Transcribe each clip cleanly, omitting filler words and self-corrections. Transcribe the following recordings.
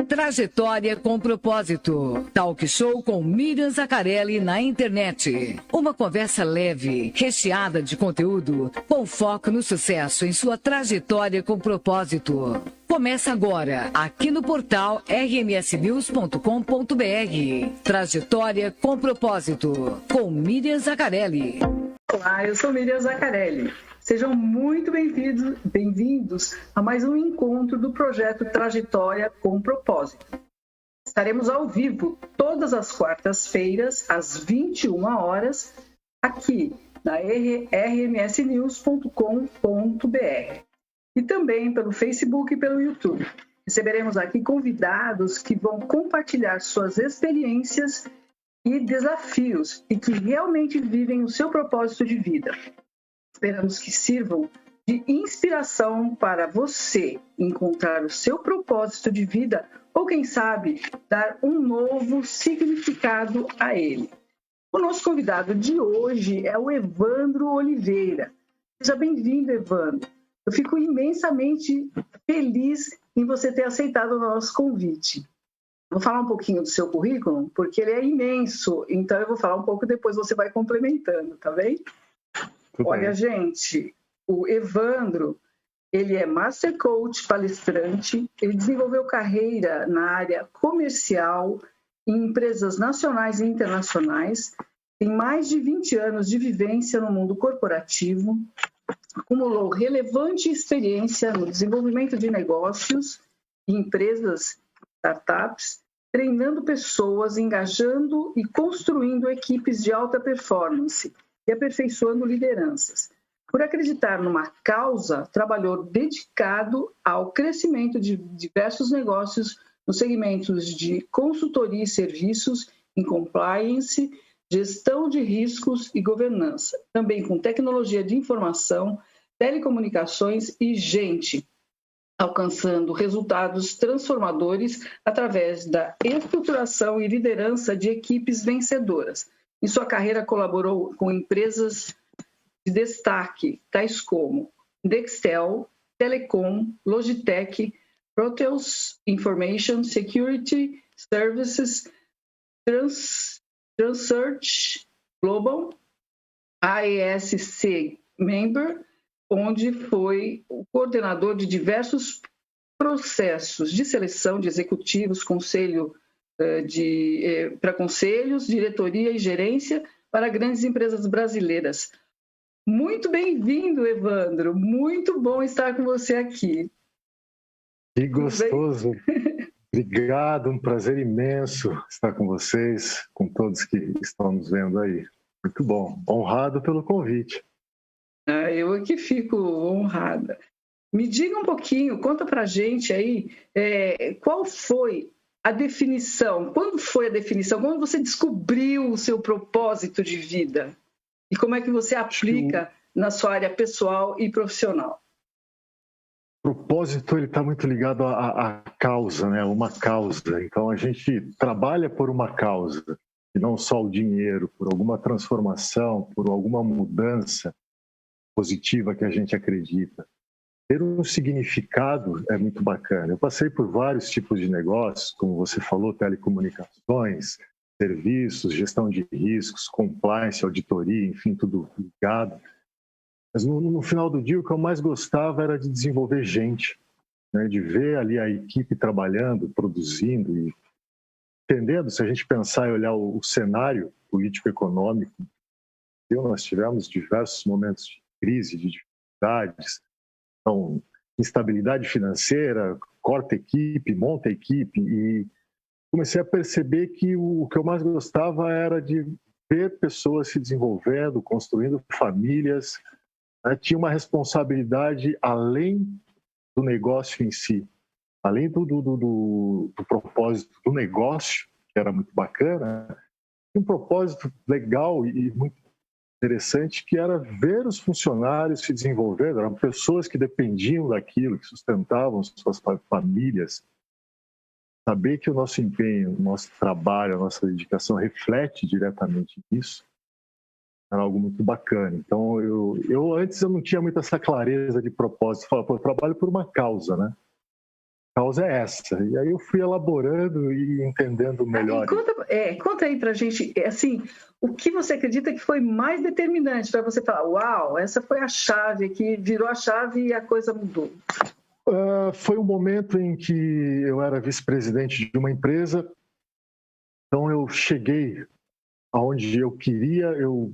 Trajetória com Propósito. Talk show com Miriam Zaccarelli na internet. Uma conversa leve, recheada de conteúdo, com foco no sucesso em sua trajetória com propósito. Começa agora, aqui no portal rmsnews.com.br. Trajetória com Propósito, com Miriam Zaccarelli. Olá, eu sou Miriam Zaccarelli. Sejam muito bem-vindos a mais um encontro do projeto Trajetória com Propósito. Estaremos ao vivo todas as quartas-feiras, às 21 horas, aqui na rmsnews.com.br e também pelo Facebook e pelo YouTube. Receberemos aqui convidados que vão compartilhar suas experiências e desafios e que realmente vivem o seu propósito de vida. Esperamos que sirvam de inspiração para você encontrar o seu propósito de vida ou, quem sabe, dar um novo significado a ele. O nosso convidado de hoje é o Evandro Oliveira. Seja bem-vindo, Evandro. Eu fico imensamente feliz em você ter aceitado o nosso convite. Vou falar um pouquinho do seu currículo, porque ele é imenso, então eu vou falar um pouco e depois você vai complementando, tá bem? Olha, gente, o Evandro, ele é Master Coach, palestrante, ele desenvolveu carreira na área comercial em empresas nacionais e internacionais, tem mais de 20 anos de vivência no mundo corporativo, acumulou relevante experiência no desenvolvimento de negócios e empresas, startups, treinando pessoas, engajando e construindo equipes de alta performance e aperfeiçoando lideranças. Por acreditar numa causa, trabalhou dedicado ao crescimento de diversos negócios nos segmentos de consultoria e serviços, em compliance, gestão de riscos e governança, também com tecnologia de informação, telecomunicações e gente, alcançando resultados transformadores através da estruturação e liderança de equipes vencedoras. Em sua carreira, colaborou com empresas de destaque, tais como Dextel, Telecom, Logitech, Proteus Information Security Services, Transearch Global, AESC Member, onde foi o coordenador de diversos processos de seleção de executivos, para conselhos, diretoria e gerência para grandes empresas brasileiras. Muito bem-vindo, Evandro. Muito bom estar com você aqui. Que gostoso. Obrigado, um prazer imenso estar com vocês, com todos que estão nos vendo aí. Muito bom. Honrado pelo convite. Eu aqui fico honrada. Me diga um pouquinho, conta pra gente aí, qual foi a definição, quando foi a definição, quando você descobriu o seu propósito de vida? E como é que você aplica na sua área pessoal e profissional? O propósito está muito ligado à causa, né? Uma causa. Então, a gente trabalha por uma causa, e não só o dinheiro, por alguma transformação, por alguma mudança positiva que a gente acredita. Ter um significado é muito bacana. Eu passei por vários tipos de negócios, como você falou, telecomunicações, serviços, gestão de riscos, compliance, auditoria, enfim, tudo ligado. Mas no final do dia, o que eu mais gostava era de desenvolver gente, né? De ver ali a equipe trabalhando, produzindo e entendendo. Se a gente pensar e olhar o cenário político-econômico, nós tivemos diversos momentos de crise, de dificuldades. Então, instabilidade financeira, corta equipe, monta equipe, e comecei a perceber que o que eu mais gostava era de ver pessoas se desenvolvendo, construindo famílias, né? Tinha uma responsabilidade além do negócio em si, além do propósito do negócio, que era muito bacana, um propósito legal e muito interessante, que era ver os funcionários se desenvolvendo. Eram pessoas que dependiam daquilo, que sustentavam suas famílias. Saber que o nosso empenho, o nosso trabalho, a nossa dedicação reflete diretamente nisso, era algo muito bacana. Então, antes eu não tinha muito essa clareza de propósito. Eu falava, eu trabalho por uma causa, né? causa é essa. E aí eu fui elaborando e entendendo melhor. Conta aí pra gente, assim, o que você acredita que foi mais determinante para você falar, uau, essa foi a chave, que virou a chave e a coisa mudou? Foi um momento em que eu era vice-presidente de uma empresa, então eu cheguei aonde eu queria, eu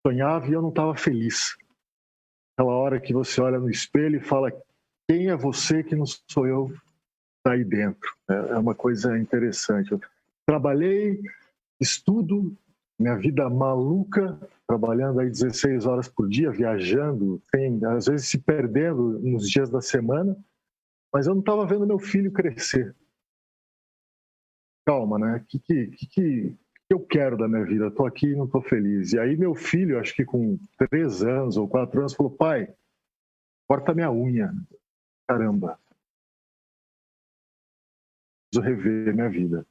sonhava e eu não estava feliz. Aquela hora que você olha no espelho e fala, quem é você que não sou eu? Tá aí dentro. É uma coisa interessante. Eu trabalhei, estudo, minha vida maluca, trabalhando aí 16 horas por dia, viajando, às vezes se perdendo nos dias da semana, mas eu não estava vendo meu filho crescer. Calma, né? O que eu quero da minha vida? Eu estou aqui e não estou feliz. E aí meu filho, acho que com 3 anos ou 4 anos, falou, pai, corta minha unha. Caramba. Preciso rever minha vida.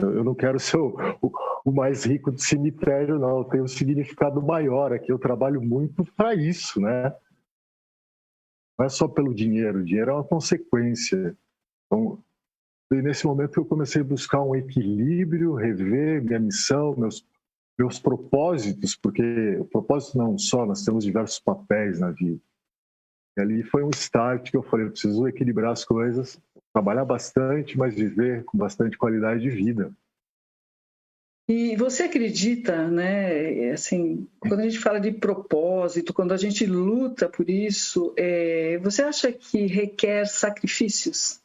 Eu não quero ser o mais rico do cemitério, não. Eu tenho um significado maior aqui. Eu trabalho muito para isso, né? Não é só pelo dinheiro. O dinheiro é uma consequência. Então, e nesse momento eu comecei a buscar um equilíbrio, rever minha missão, meus propósitos, porque o propósito não só, nós temos diversos papéis na vida. E ali foi um start que eu falei, eu preciso equilibrar as coisas, trabalhar bastante, mas viver com bastante qualidade de vida. E você acredita, né, assim, quando a gente fala de propósito, quando a gente luta por isso, você acha que requer sacrifícios?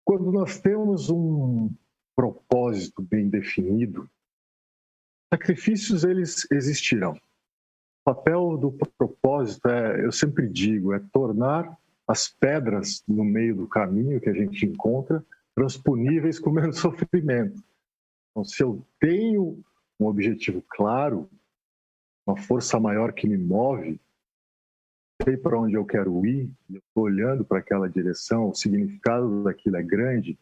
Quando nós temos um propósito bem definido, sacrifícios eles existirão. O papel do propósito eu sempre digo, é tornar as pedras no meio do caminho que a gente encontra transponíveis com menos sofrimento. Então, se eu tenho um objetivo claro, uma força maior que me move, sei para onde eu quero ir, eu estou olhando para aquela direção, o significado daquilo é grande, os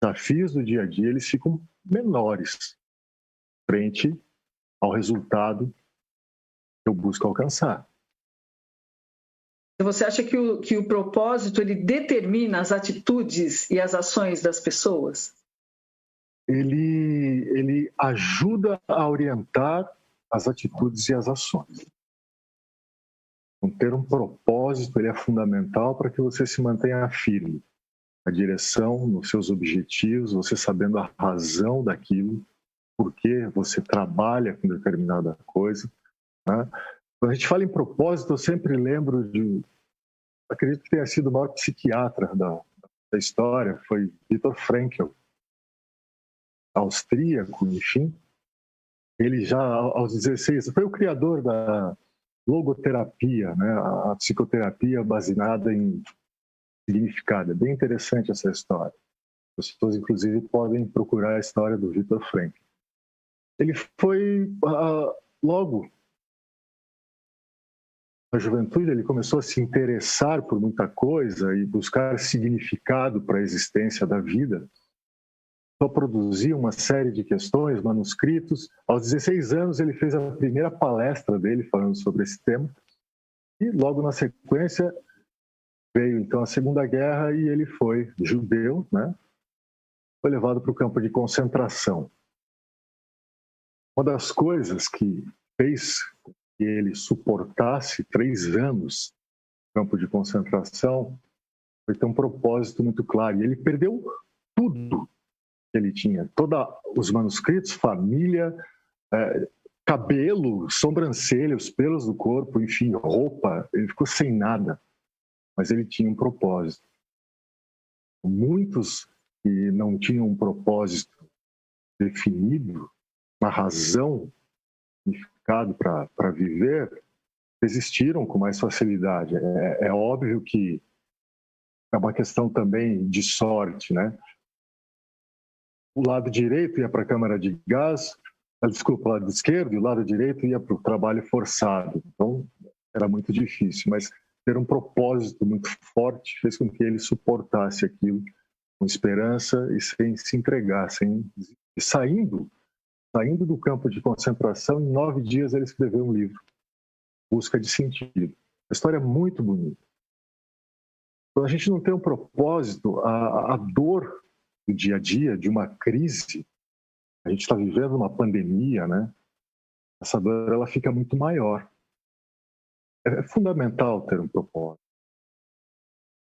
desafios do dia a dia eles ficam menores frente ao resultado que eu busco alcançar. Você acha que o propósito ele determina as atitudes e as ações das pessoas? Ele ajuda a orientar as atitudes e as ações. Então, ter um propósito ele é fundamental para que você se mantenha firme. A direção nos seus objetivos, você sabendo a razão daquilo, por que você trabalha com determinada coisa. Né? Quando a gente fala em propósito, eu sempre lembro acredito que tenha sido o maior psiquiatra da história, foi Viktor Frankl, austríaco, enfim. Ele já aos 16, foi o criador da logoterapia, né? A psicoterapia baseada em significado. É bem interessante essa história. As pessoas, inclusive, podem procurar a história do Viktor Frankl. Ele foi, logo na juventude, ele começou a se interessar por muita coisa e buscar significado para a existência da vida. Só produzia uma série de questões, manuscritos. Aos 16 anos, ele fez a primeira palestra dele falando sobre esse tema. E logo na sequência, veio então a Segunda Guerra e ele foi judeu, né? Foi levado para o campo de concentração. Uma das coisas que fez que ele suportasse 3 anos no campo de concentração foi ter um propósito muito claro. E ele perdeu tudo que ele tinha. Todos os manuscritos, família, cabelo, sobrancelha, os pelos do corpo, enfim, roupa. Ele ficou sem nada. Mas ele tinha um propósito. Muitos que não tinham um propósito definido, uma razão, significado para viver, existiram com mais facilidade. É óbvio que é uma questão também de sorte, né? O lado direito ia para a câmara de gás, o lado esquerdo, e o lado direito ia para o trabalho forçado. Então, era muito difícil, mas ter um propósito muito forte fez com que ele suportasse aquilo com esperança e sem se entregar, saindo do campo de concentração. Em 9 dias ele escreveu um livro, Busca de Sentido. A história é muito bonita. Quando a gente não tem um propósito, a dor do dia a dia, de uma crise, a gente está vivendo uma pandemia, né? Essa dor ela fica muito maior. É fundamental ter um propósito.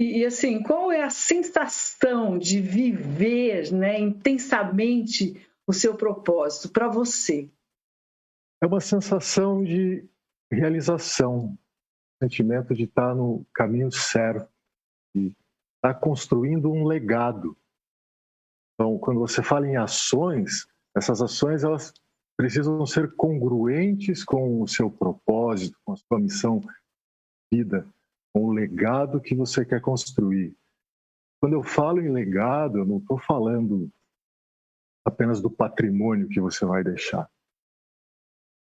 E assim, qual é a sensação de viver, né, intensamente o seu propósito para você? É uma sensação de realização, sentimento de estar no caminho certo, de estar construindo um legado. Então, quando você fala em ações, essas ações elas precisam ser congruentes com o seu propósito, com a sua missão de vida, com o legado que você quer construir. Quando eu falo em legado, eu não estou falando apenas do patrimônio que você vai deixar.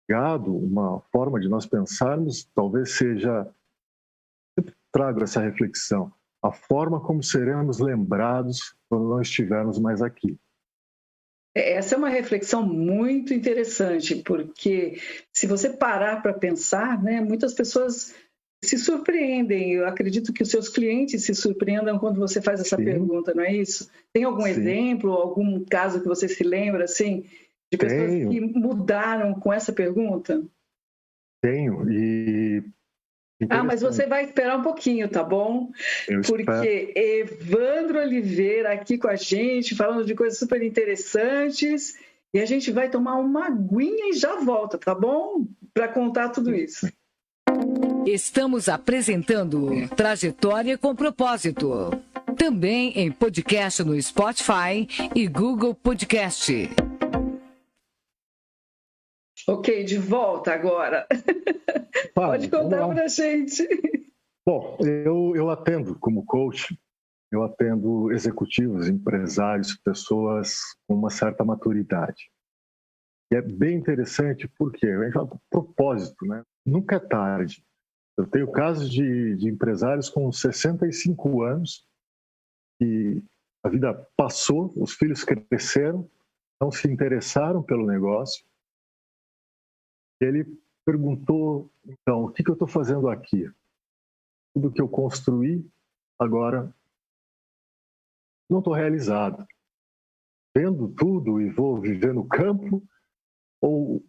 Legado, uma forma de nós pensarmos, talvez seja, eu trago essa reflexão, a forma como seremos lembrados quando não estivermos mais aqui. Essa é uma reflexão muito interessante, porque se você parar para pensar, né, muitas pessoas se surpreendem. Eu acredito que os seus clientes se surpreendam quando você faz essa pergunta, não é isso? Tem algum exemplo, algum caso que você se lembra, assim, de pessoas que mudaram com essa pergunta? Tenho, e... mas você vai esperar um pouquinho, tá bom? Porque Evandro Oliveira aqui com a gente, falando de coisas super interessantes, e a gente vai tomar uma aguinha e já volta, tá bom? Para contar tudo isso. Estamos apresentando Trajetória com Propósito. Também em podcast no Spotify e Google Podcast. Ok, de volta agora. Pode contar para a gente. Bom, eu atendo como coach, eu atendo executivos, empresários, pessoas com uma certa maturidade. E é bem interessante porque a gente fala do propósito, né? Nunca é tarde. Eu tenho casos de empresários com 65 anos que a vida passou, os filhos cresceram, não se interessaram pelo negócio. Ele perguntou, então, o que eu estou fazendo aqui? Tudo que eu construí, agora não estou realizado. Vendo tudo e vou viver no campo, ou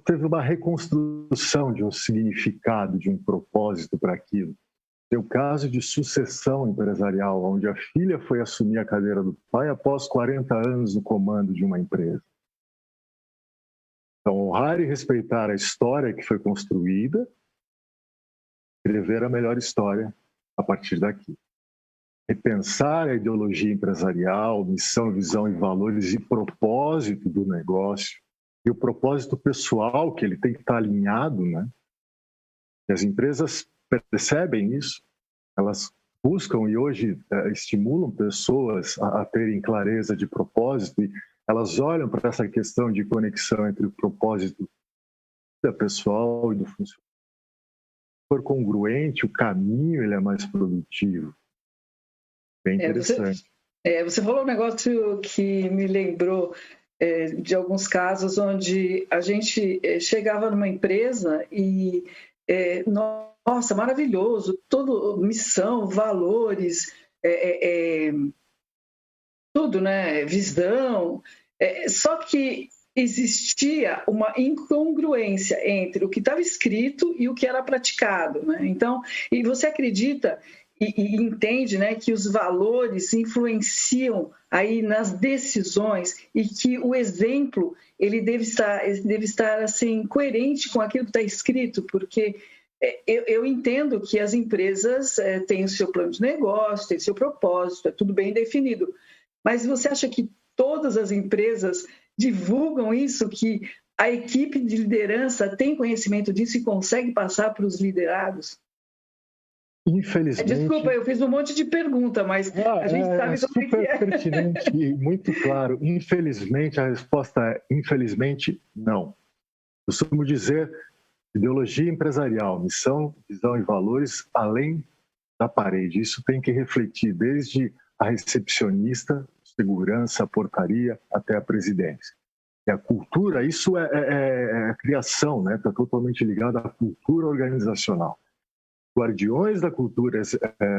teve uma reconstrução de um significado, de um propósito para aquilo. Tem o caso de sucessão empresarial, onde a filha foi assumir a cadeira do pai após 40 anos no comando de uma empresa. Então, honrar e respeitar a história que foi construída, escrever a melhor história a partir daqui. Repensar a ideologia empresarial, missão, visão e valores e propósito do negócio, e o propósito pessoal, que ele tem que estar alinhado, né? E as empresas percebem isso, elas buscam e hoje estimulam pessoas a terem clareza de propósito, e elas olham para essa questão de conexão entre o propósito pessoal e do funcionário. Se for congruente, o caminho ele é mais produtivo. Bem interessante. Você falou um negócio que me lembrou de alguns casos onde a gente chegava numa empresa e, nossa, maravilhoso, tudo, missão, valores, tudo, né? Visão. Só que existia uma incongruência entre o que estava escrito e o que era praticado, né? Então, e você acredita e entende, né, que os valores influenciam aí nas decisões e que o exemplo ele deve estar assim coerente com aquilo que está escrito, porque eu entendo que as empresas têm o seu plano de negócio, têm o seu propósito, é tudo bem definido, mas você acha que todas as empresas divulgam isso, que a equipe de liderança tem conhecimento disso e consegue passar para os liderados? Infelizmente... Desculpa, eu fiz um monte de pergunta, mas a gente sabe como super pertinente e muito claro. Infelizmente, a resposta é infelizmente, não. Eu costumo dizer ideologia empresarial, missão, visão e valores além da parede. Isso tem que refletir desde a recepcionista, segurança, a portaria, até a presidência. E a cultura, isso é a criação, né? Está totalmente ligado à cultura organizacional. guardiões da cultura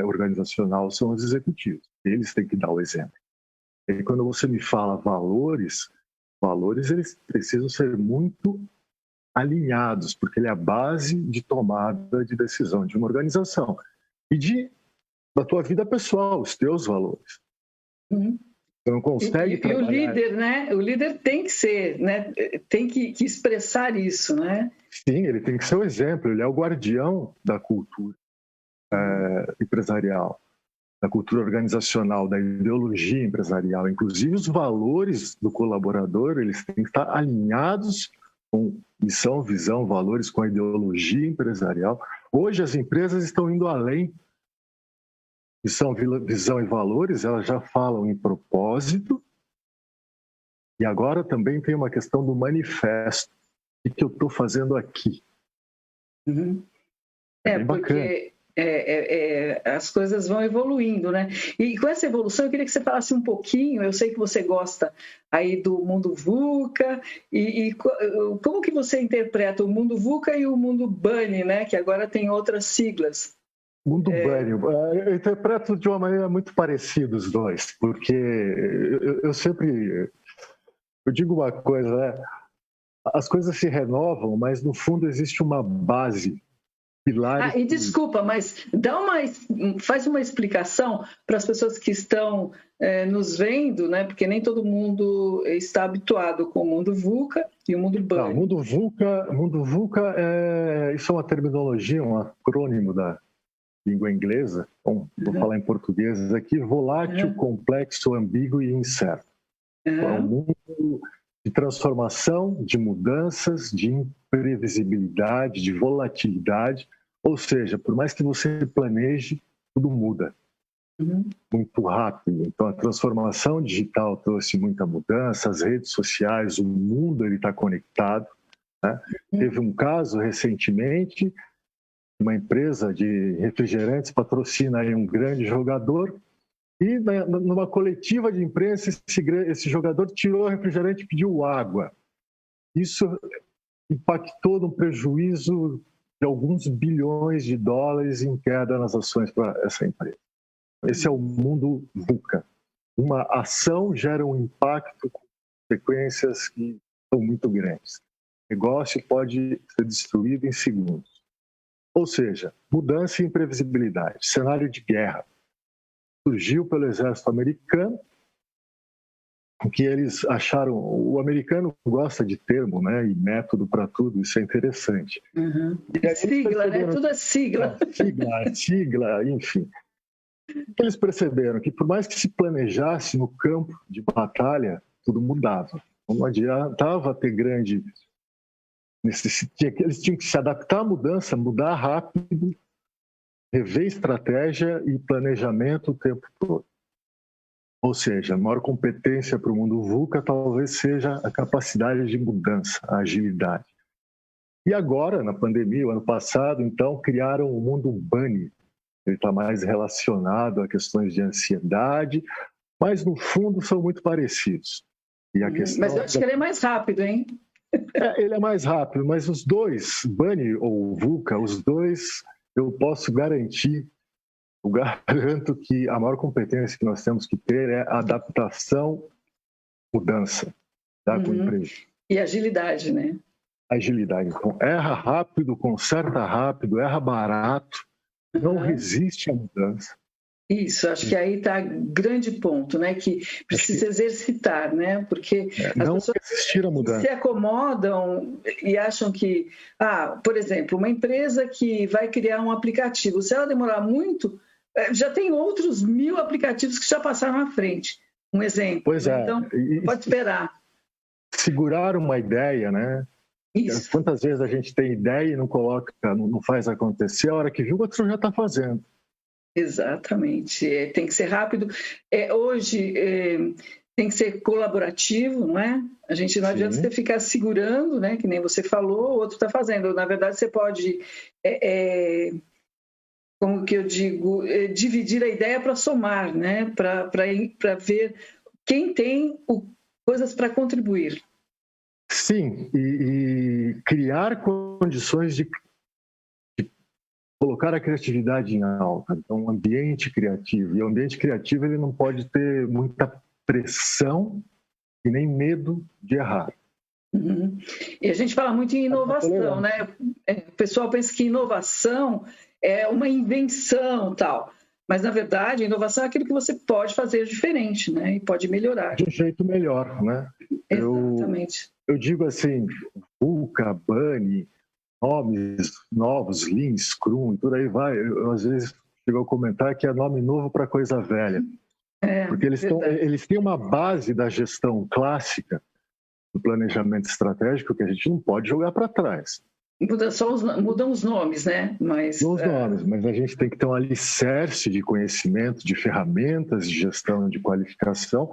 organizacional são os executivos. Eles têm que dar o exemplo. E quando você me fala valores eles precisam ser muito alinhados, porque ele é a base de tomada de decisão de uma organização e da tua vida pessoal, os teus valores. Uhum. Você não consegue e o líder, né? O líder tem que ser, né? Tem que expressar isso, né? Sim, ele tem que ser o exemplo, ele é o guardião da cultura empresarial, da cultura organizacional, da ideologia empresarial. Inclusive, os valores do colaborador, eles têm que estar alinhados com missão, visão, valores, com a ideologia empresarial. Hoje, as empresas estão indo além. Missão, visão e valores, elas já falam em propósito. E agora também tem uma questão do manifesto. O que eu estou fazendo aqui? Uhum. Bem porque as coisas vão evoluindo, né? E com essa evolução, eu queria que você falasse um pouquinho, eu sei que você gosta aí do mundo VUCA, e como que você interpreta o mundo VUCA e o mundo BANI, né? Que agora tem outras siglas. Mundo BANI, eu interpreto de uma maneira muito parecida os dois, porque eu sempre digo uma coisa, né? As coisas se renovam, mas no fundo existe uma base, pilares. E desculpa, mas faz uma explicação para as pessoas que estão nos vendo, né? Porque nem todo mundo está habituado com o mundo VUCA e o mundo BANI. Não, mundo VUCA isso é uma terminologia, um acrônimo da língua inglesa. Bom, vou falar em português aqui: volátil, complexo, ambíguo e incerto. É um mundo de transformação, de mudanças, de imprevisibilidade, de volatilidade. Ou seja, por mais que você planeje, tudo muda muito rápido. Então, a transformação digital trouxe muita mudança, as redes sociais, o mundo está conectado, né? Teve um caso recentemente, uma empresa de refrigerantes patrocina aí um grande jogador, e numa coletiva de imprensa esse jogador tirou o refrigerante e pediu água. Isso impactou no prejuízo de alguns bilhões de dólares em queda nas ações para essa empresa. Esse é o mundo VUCA. Uma ação gera um impacto com consequências que são muito grandes. O negócio pode ser destruído em segundos. Ou seja, mudança e imprevisibilidade. Cenário de guerra. Surgiu pelo exército americano, que eles acharam... O americano gosta de termo, né, e método para tudo, isso é interessante. Sigla, né? Tudo é sigla. Sigla, enfim. Eles perceberam que por mais que se planejasse no campo de batalha, tudo mudava. Não adiantava ter grande... Eles tinham que se adaptar à mudança, mudar rápido, rever estratégia e planejamento o tempo todo. Ou seja, a maior competência para o mundo VUCA talvez seja a capacidade de mudança, a agilidade. E agora, na pandemia, o ano passado, então, criaram o mundo BANI. Ele está mais relacionado a questões de ansiedade, mas no fundo são muito parecidos. E a questão mas eu acho que ele é mais rápido, hein? Ele é mais rápido, mas os dois, BANI ou VUCA, os dois eu posso garantir, eu garanto que a maior competência que nós temos que ter é adaptação, mudança, tá? Com o emprego. E agilidade, né? Agilidade. Então, erra rápido, conserta rápido, erra barato, não resiste à mudança. Isso, acho que aí está grande ponto, né? Que precisa exercitar, né? Porque as pessoas se acomodam e acham que, por exemplo, uma empresa que vai criar um aplicativo, se ela demorar muito, já tem outros 1000 aplicativos que já passaram à frente. Um exemplo. Pois é. Então, pode esperar. Segurar uma ideia, né? Isso. Quantas vezes a gente tem ideia e não coloca, não faz acontecer, a hora que viu, o outro já está fazendo. Exatamente, tem que ser rápido. Hoje tem que ser colaborativo, não é? A gente não adianta você ficar segurando, né? Que nem você falou, o outro está fazendo. Na verdade, você pode, como que eu digo, dividir a ideia para somar, né? Para ver quem tem coisas para contribuir. Sim, e criar condições de colocar a criatividade em alta. Então, um ambiente criativo. E o ambiente criativo ele não pode ter muita pressão e nem medo de errar. Uhum. E a gente fala muito em inovação, né? O pessoal pensa que inovação é uma invenção, tal. Mas, na verdade, a inovação é aquilo que você pode fazer diferente, né? E pode melhorar. De um jeito melhor, né? Exatamente. Eu digo assim, VUCA, BUNny, nomes novos, Lean, Scrum, e por aí vai. Eu às vezes chego a comentar que é nome novo para coisa velha. Porque eles têm uma base da gestão clássica, do planejamento estratégico, que a gente não pode jogar para trás. Mudam os nomes, né? Mas a gente tem que ter um alicerce de conhecimento, de ferramentas de gestão, de qualificação,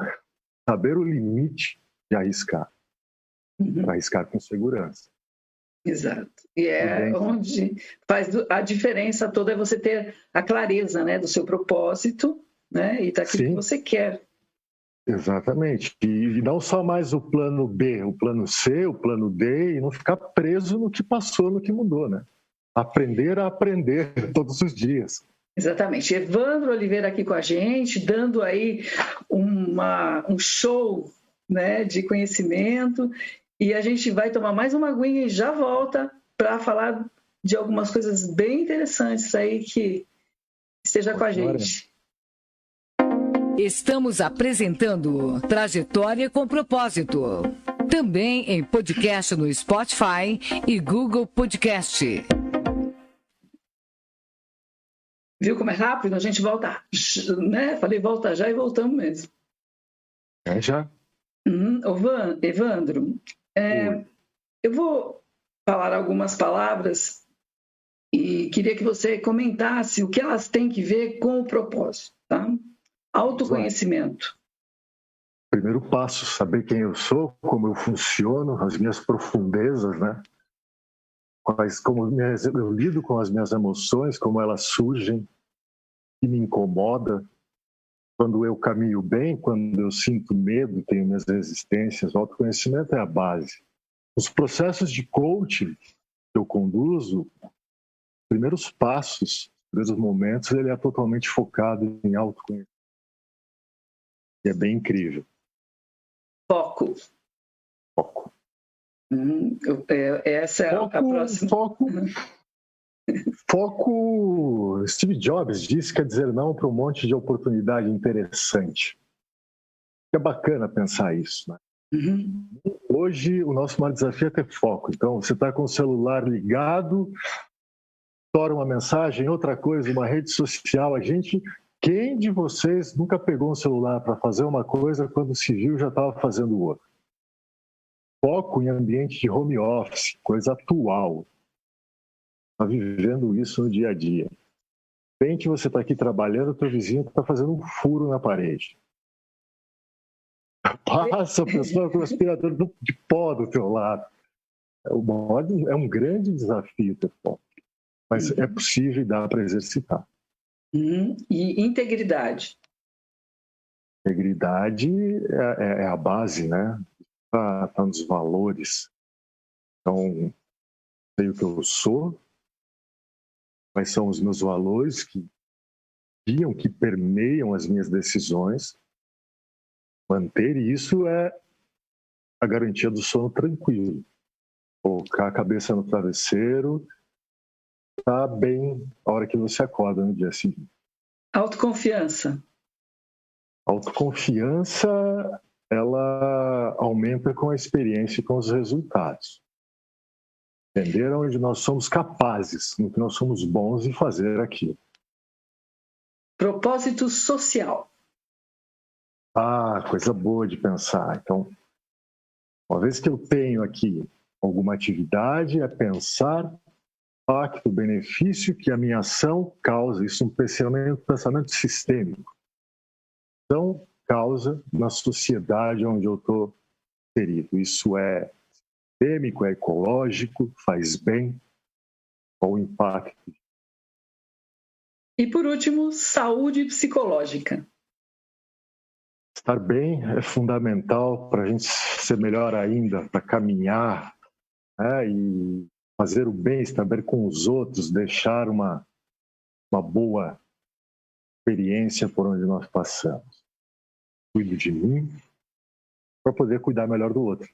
saber o limite de arriscar, para arriscar com segurança. Exato. E onde faz a diferença toda é você ter a clareza, né, do seu propósito, né, e daquilo que você quer. Exatamente. E não só mais o plano B, o plano C, o plano D, e não ficar preso no que passou, no que mudou, né? Aprender a aprender todos os dias. Exatamente. Evandro Oliveira aqui com a gente, dando aí um show, né, de conhecimento, e a gente vai tomar mais uma aguinha e já volta para falar de algumas coisas bem interessantes aí que esteja com a gente. Estamos apresentando Trajetória com Propósito. Também em podcast no Spotify e Google Podcast. Viu como é rápido? A gente volta, né? Falei volta já e voltamos mesmo. Já. Evandro, eu vou falar algumas palavras e queria que você comentasse o que elas têm que ver com o propósito, tá? Autoconhecimento. Primeiro passo, saber quem eu sou, como eu funciono, as minhas profundezas, né? Como eu lido com as minhas emoções, como elas surgem, que me incomoda, quando eu caminho bem, quando eu sinto medo, tenho minhas resistências. O autoconhecimento é a base. Os processos de coaching que eu conduzo, os primeiros passos, os primeiros momentos, ele é totalmente focado em autoconhecimento. E é bem incrível. Foco. Essa é a próxima. Foco. Steve Jobs disse que quer dizer não para um monte de oportunidade interessante. É bacana pensar isso, né? Hoje, o nosso maior desafio é ter foco. Então, você está com o celular ligado, estoura uma mensagem, outra coisa, uma rede social. Quem de vocês nunca pegou um celular para fazer uma coisa quando se viu já estava fazendo outra? Foco em ambiente de home office, coisa atual. Está vivendo isso no dia a dia. De repente você está aqui trabalhando, o teu vizinho está fazendo um furo na parede. Passa a pessoa com o aspirador de pó do teu lado. É um grande desafio ter foco. Mas é possível e dá para exercitar. E integridade? Integridade é a base, né? Está nos valores. Então, sei o que eu sou, quais são os meus valores que permeiam as minhas decisões. Manter isso é a garantia do sono tranquilo. Colocar a cabeça no travesseiro, tá bem a hora que você acorda no dia seguinte. Autoconfiança. Autoconfiança, ela aumenta com a experiência e com os resultados. Entender onde nós somos capazes, no que nós somos bons em fazer aqui. Propósito social. Coisa boa de pensar. Então, uma vez que eu tenho aqui alguma atividade, é pensar o impacto, o benefício que a minha ação causa. Isso é um pensamento sistêmico. Então, causa na sociedade onde eu estou inserido. Isso é sistêmico, é ecológico, faz bem. Qual o impacto? E, por último, saúde psicológica. Estar bem é fundamental para a gente ser melhor ainda, para caminhar, né, e fazer o bem, estar bem com os outros, deixar uma uma boa experiência por onde nós passamos. Cuido de mim para poder cuidar melhor do outro.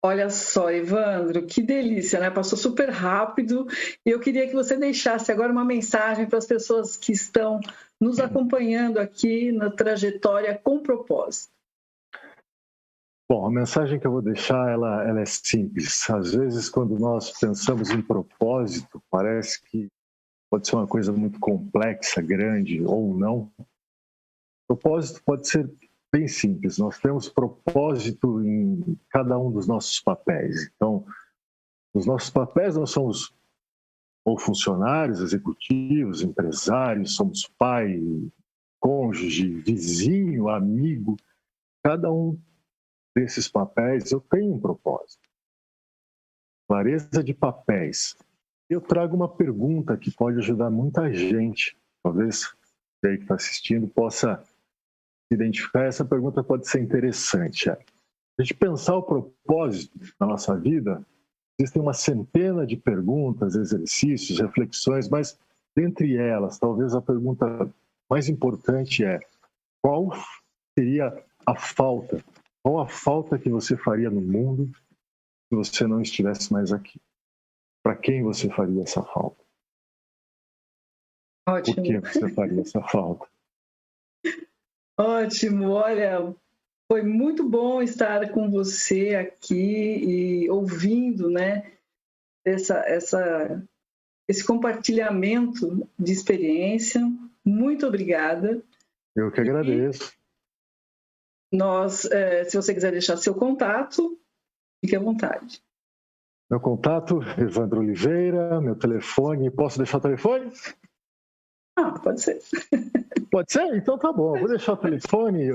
Olha só, Evandro, que delícia, né? Passou super rápido. Eu queria que você deixasse agora uma mensagem para as pessoas que estão nos acompanhando aqui na Trajetória com Propósito. Bom, a mensagem que eu vou deixar, ela é simples. Às vezes, quando nós pensamos em propósito, parece que pode ser uma coisa muito complexa, grande ou não. Propósito pode ser bem simples. Nós temos propósito em cada um dos nossos papéis. Então, nos nossos papéis nós somos ou funcionários, executivos, empresários, somos pai, cônjuge, vizinho, amigo. Cada um desses papéis eu tenho um propósito. Clareza de papéis. Eu trago uma pergunta que pode ajudar muita gente. Talvez você que está assistindo possa identificar. Essa pergunta pode ser interessante. A gente pensar o propósito na nossa vida, existem uma centena de perguntas, exercícios, reflexões, mas dentre elas, talvez a pergunta mais importante é: qual seria a falta? Qual a falta que você faria no mundo se você não estivesse mais aqui? Para quem você faria essa falta? Ótimo. Por que você faria essa falta? Ótimo, olha, foi muito bom estar com você aqui e ouvindo, né, esse compartilhamento de experiência. Muito obrigada. Eu que agradeço. Se você quiser deixar seu contato, fique à vontade. Meu contato, Evandro Oliveira, meu telefone. Posso deixar o telefone? Pode ser. Pode ser? Então tá bom. Vou deixar o telefone.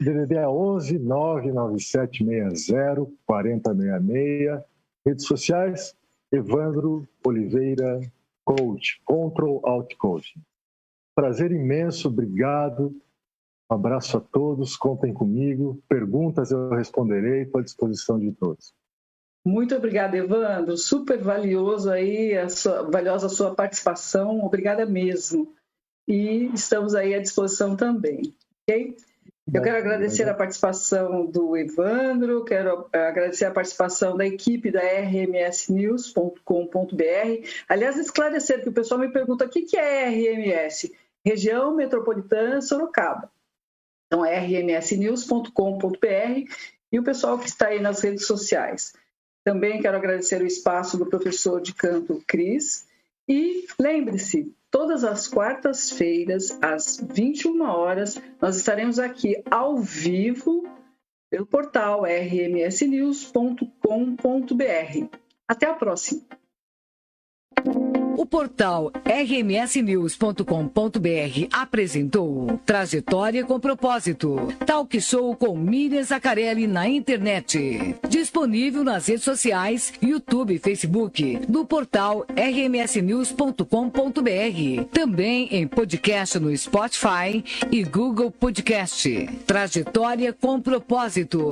DDD é 11 99760 4066. Redes sociais, Evandro Oliveira Coach, Control Alt Coaching. Prazer imenso, obrigado. Um abraço a todos, contem comigo. Perguntas eu responderei, estou à disposição de todos. Muito obrigada, Evandro. Super valioso aí, valiosa a sua participação. Obrigada mesmo. E estamos aí à disposição também, ok? Eu quero agradecer a participação do Evandro, quero agradecer a participação da equipe da rmsnews.com.br. Aliás, esclarecer que o pessoal me pergunta o que é RMS? Região Metropolitana Sorocaba. Então, é rmsnews.com.br e o pessoal que está aí nas redes sociais. Também quero agradecer o espaço do professor de canto Cris. E lembre-se, todas as quartas-feiras, às 21 horas, nós estaremos aqui ao vivo pelo portal rmsnews.com.br. Até a próxima! O portal rmsnews.com.br apresentou Trajetória com Propósito, talk show com Miriam Zaccarelli na internet. Disponível nas redes sociais, YouTube e Facebook, do portal rmsnews.com.br. Também em podcast no Spotify e Google Podcast. Trajetória com Propósito.